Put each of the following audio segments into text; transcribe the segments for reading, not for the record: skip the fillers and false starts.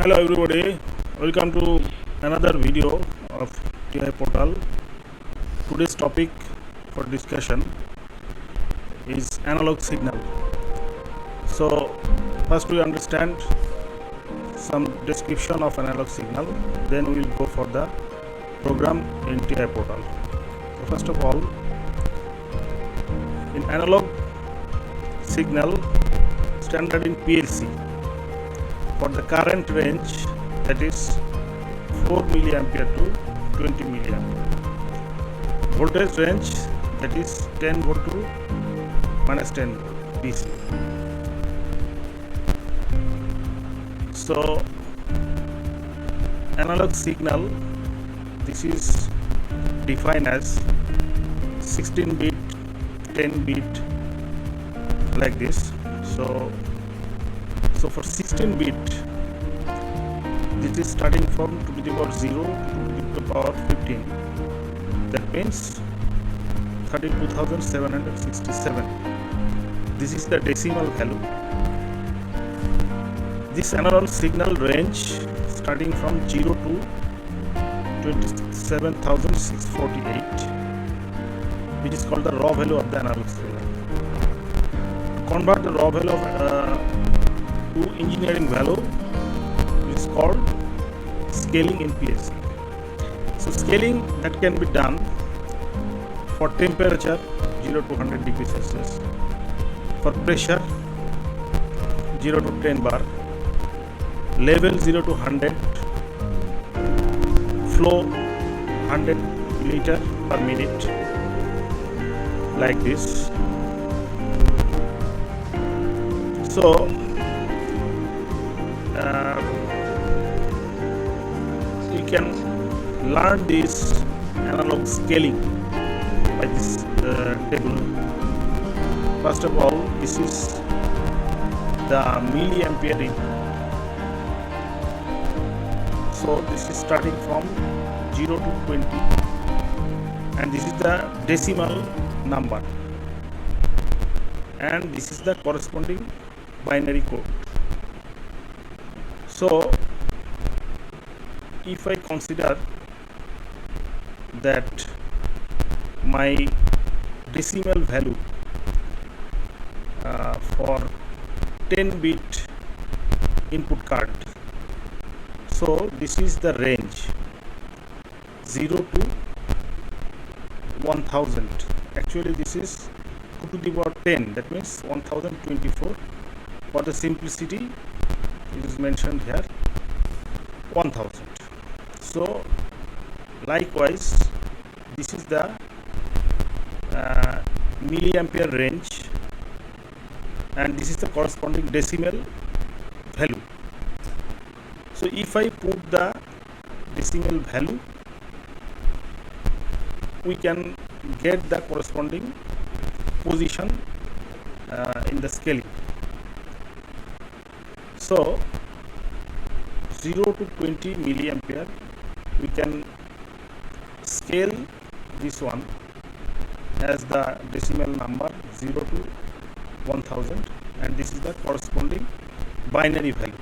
Hello everybody, welcome to another video of TIAPortal. Today's topic for discussion is analog signal. So first we understand some description of analog signal, then we will go for the program in TIAPortal. So first of all, in analog signal standard in PLC, for the current range, that is 4 milliampere to 20 milliampere. Voltage range, that is 10 volt to minus 10 volt DC. So analog signal, this is defined as 16 bit, 10 bit, like this. So for 16 bit, this is starting from 2 to the power 0 to the power 15. That means 32,767. This is the decimal value. This analog signal range starting from 0 to 27,648, which is called the raw value of the analog signal. Convert the raw value of to engineering value is called scaling in PLC. So scaling that can be done for temperature 0 to 100 degrees Celsius, for pressure 0 to 10 bar, level 0 to 100, flow 100 liter per minute, like this. So you can learn this analog scaling by this table. First of all, this is the milliampere in. So this is starting from 0 to 20, and this is the decimal number, and this is the corresponding binary code. So if I consider that my decimal value for 10 bit input card, so this is the range 0 to 1000. Actually this is 2 to the power 10, that means 1024. For the simplicity, it is mentioned here 1000. So likewise, this is the milliampere range, and this is the corresponding decimal value. So if I put the decimal value, we can get the corresponding position in the scaling. So 0 to 20 milliampere, we can scale this one as the decimal number 0 to 1000, and this is the corresponding binary value.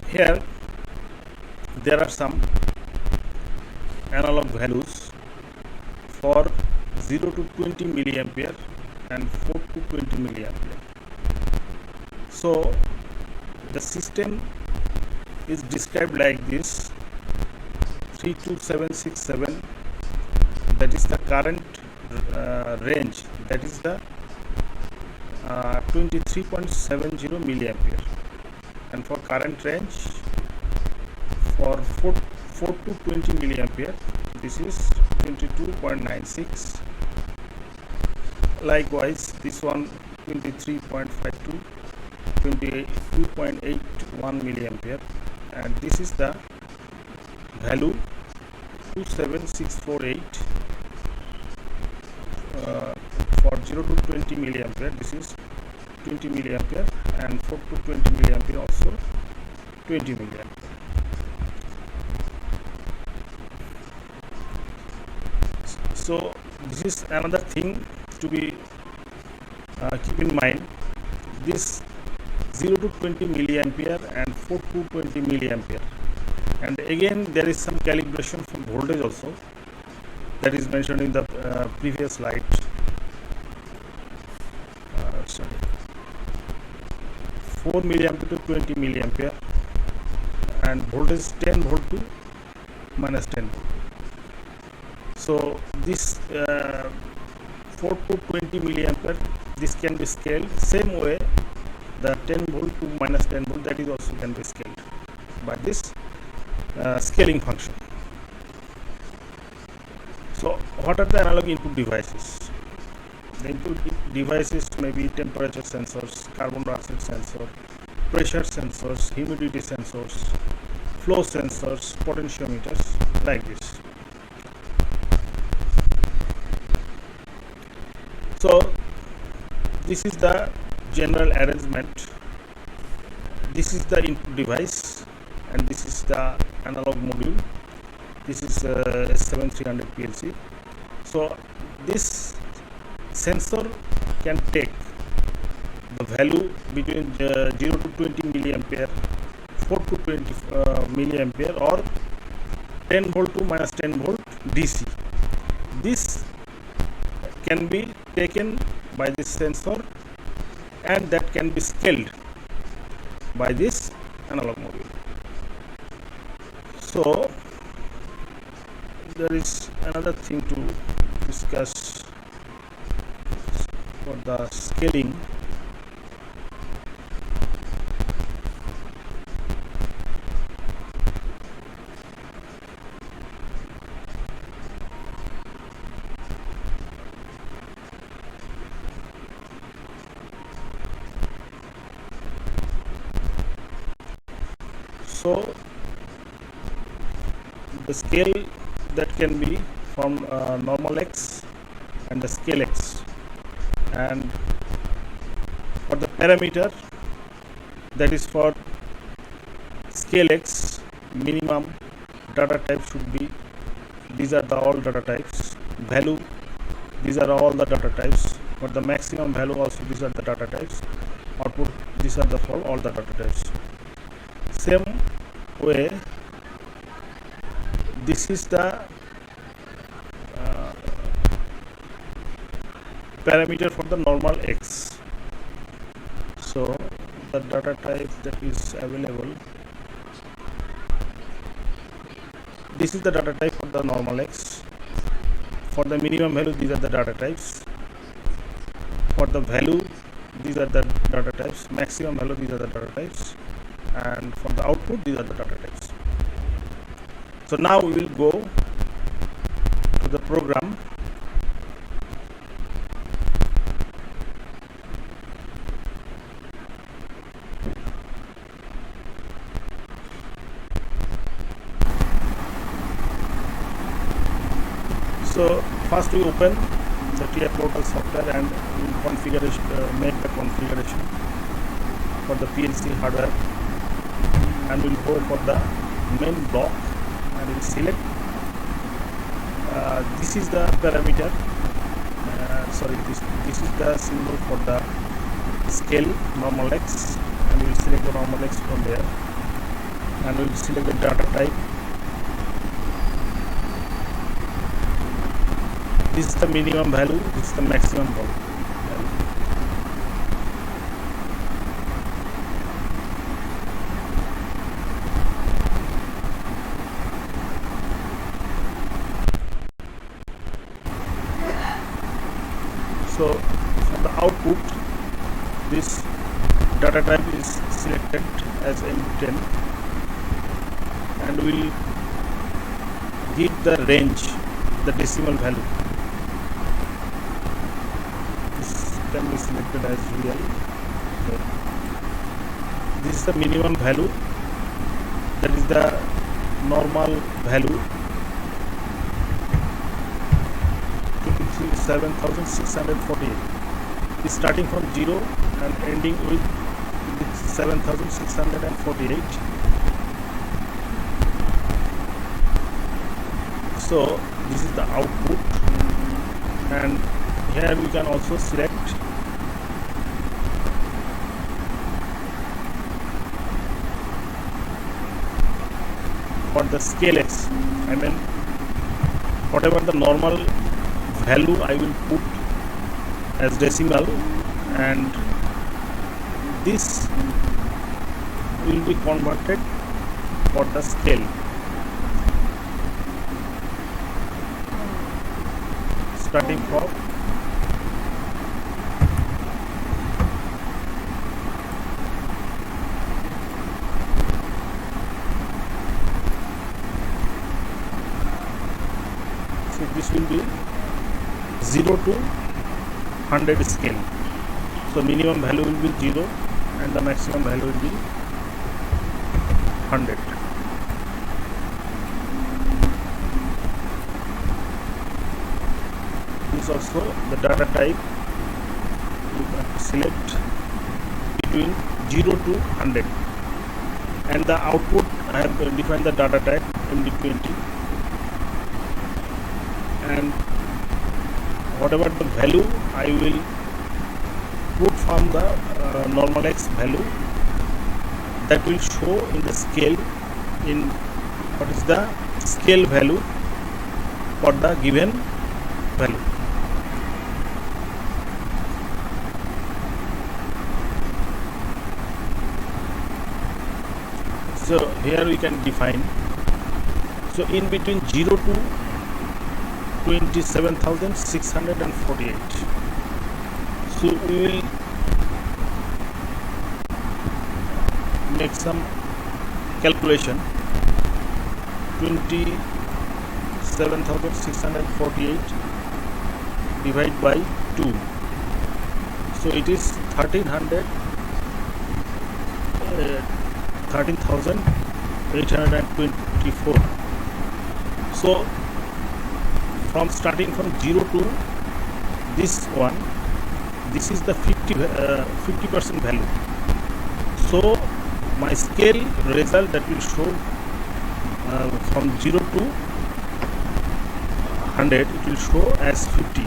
Here there are some analog values for 0 to 20 milliampere and 4 to 20 milliampere. So the system is described like this: 32767, that is the current range, that is the 23.70 milliampere, and for current range for 4 to 20 milliampere, this is 22.96. Likewise, this one 23.52, 22.81 milliampere, and this is the value 27648 for 0 to 20 milliampere. This is 20 milliampere, and 4 to 20 milliampere also 20 milliampere. So this is another thing to be keep in mind. This 0 to 20 milliampere and 4 to 20 milliampere. And again there is some calibration for voltage also, that is mentioned in the previous slide. Sorry, 4 milliampere to 20 milliampere, and voltage 10 volt to minus 10 volt. So this 4 to 20 milliampere, this can be scaled same way. The 10 volt to minus 10 volt, that is also can be scaled by this scaling function. So what are the analog input devices? The input devices may be temperature sensors, carbon dioxide sensor, pressure sensors, humidity sensors, flow sensors, potentiometers, like this. So this is the general arrangement. This is the input device and this is the analog module. This is S7300 PLC. So this sensor can take the value between 0 to 20 milliampere, 4 to 20 milliampere, or 10 volt to minus 10 volt DC. This can be taken by this sensor and that can be scaled by this analog module. So there is another thing to discuss for the scaling. So the scale that can be from normal X and the scale X, and for the parameter, that is for scale X, minimum data type should be, these are the all data types, value, these are all the data types. For the maximum value also, these are the data types, output, these are the for all the data types. Same way, this is the parameter for the normal X. So the data type that is available, this is the data type for the normal X. For the minimum value, these are the data types. For the value, these are the data types. Maximum value, these are the data types. And for the output, these are the data types. So now we will go to the program. So first we open the TIAPortal software and we will configuration, make the configuration for the PLC hardware, and we will go for the main block and we will select this is the parameter, this is the symbol for the scale normal X, and we will select the normal X from there, and we will select the data type. This is the minimum value, this is the maximum value. So for the output, this data type is selected as M10, and we will give the range, the decimal value. This can be selected as real. Okay. This is the minimum value, that is the normal value, 7,648. Is starting from 0 and ending with 7,648. So this is the output, and here we can also select for the scale x, I mean whatever the normal value I will put as decimal, and this will be converted for the scale. Starting from this will be 0 to 100 scale. So minimum value will be 0 and the maximum value will be 100. This also the data type you can select between 0 to 100, and the output I have defined the data type MD20, and whatever the value I will put from the normal x value, that will show in the scale in what is the scale value for the given value. So here we can define, so in between 0 to 27,648. So we will make some calculation. 27,648 divided by 2. So it is 13,824. So from starting from 0 to this one, this is the 50% value. So my scale result that will show from 0 to 100, it will show as 50.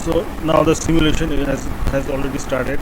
So now the simulation has already started.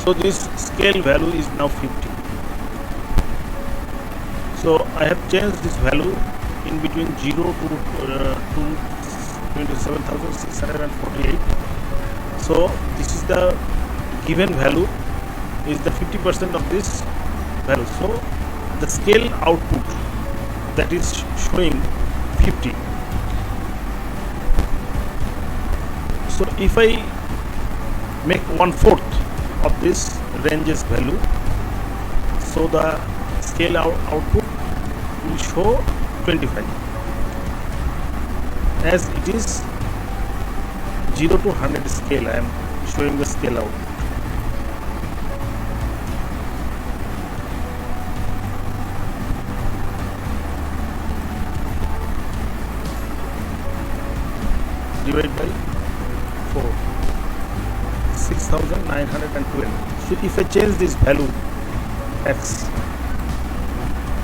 So this scale value is now 50. So I have changed this value in between 0 to 27,648. So this is the given value is the 50% of this value. So the scale output that is showing 50. So if I make 1/4 of this ranges value, so the scale output will show 25. As it is 0 to 100 scale, I am showing the scale out. Divide by 4, 6912. So if I change this value x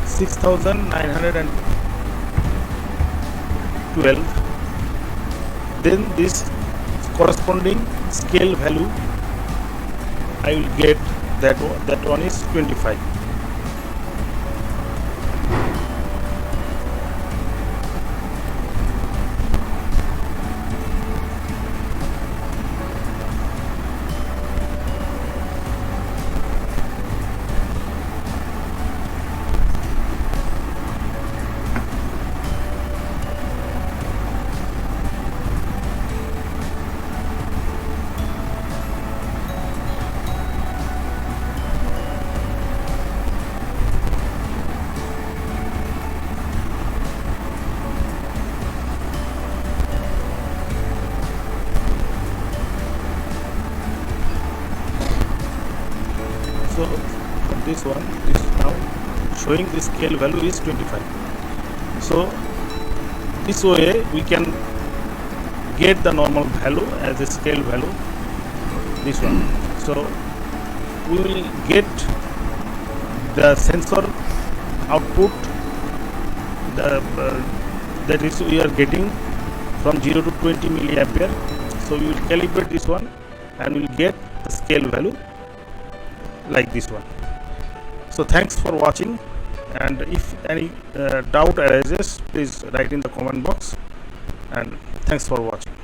6912, then this corresponding scale value I will get, that one is 25. So this one is now showing the scale value is 25. So this way we can get the normal value as a scale value, this one. So we will get the sensor output, that is we are getting from 0 to 20 milliampere. So we will calibrate this one and we will get the scale value like this one. So thanks for watching, and if any doubt arises, please write in the comment box, and thanks for watching.